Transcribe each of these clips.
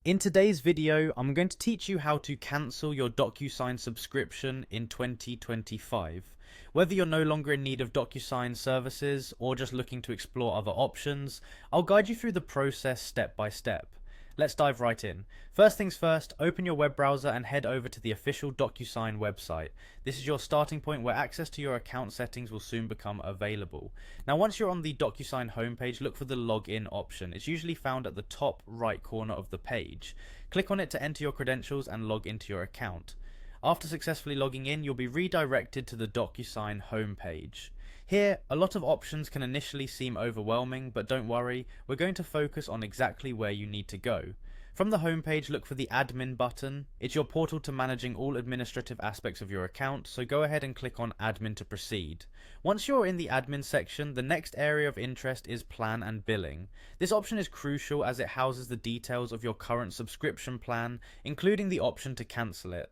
In today's video, I'm going to teach you how to cancel your Docusign subscription in 2025. Whether you're no longer in need of Docusign services or just looking to explore other options, I'll guide you through the process step by step. Let's dive right in. First things first, open your web browser and head over to the official Docusign website. This is your starting point where access to your account settings will soon become available. Now once you're on the Docusign homepage, look for the login option. It's usually found at the top right corner of the page. Click on it to enter your credentials and log into your account. After successfully logging in, you'll be redirected to the Docusign homepage. Here, a lot of options can initially seem overwhelming, but don't worry, we're going to focus on exactly where you need to go. From the homepage, look for the admin button. It's your portal to managing all administrative aspects of your account, so go ahead and click on admin to proceed. Once you're in the admin section, the next area of interest is plan and billing. This option is crucial as it houses the details of your current subscription plan, including the option to cancel it.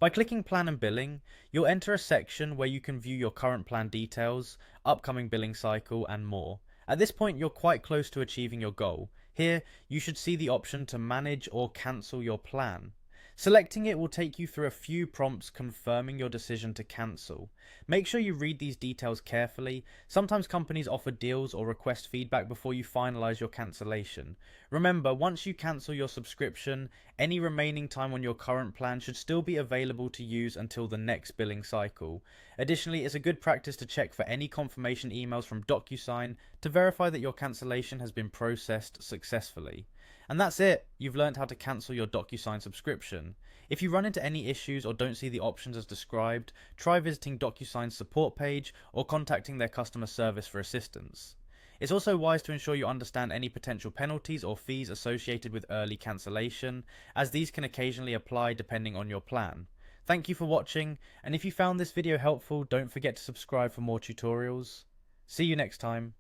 By clicking Plan and Billing, you'll enter a section where you can view your current plan details, upcoming billing cycle, and more. At this point, you're quite close to achieving your goal. Here, you should see the option to manage or cancel your plan. Selecting it will take you through a few prompts confirming your decision to cancel. Make sure you read these details carefully. Sometimes companies offer deals or request feedback before you finalize your cancellation. Remember, once you cancel your subscription, any remaining time on your current plan should still be available to use until the next billing cycle. Additionally, it's a good practice to check for any confirmation emails from Docusign to verify that your cancellation has been processed successfully. And that's it, you've learned how to cancel your Docusign subscription. If you run into any issues or don't see the options as described, try visiting Docusign's support page or contacting their customer service for assistance. It's also wise to ensure you understand any potential penalties or fees associated with early cancellation, as these can occasionally apply depending on your plan. Thank you for watching, and if you found this video helpful, don't forget to subscribe for more tutorials. See you next time.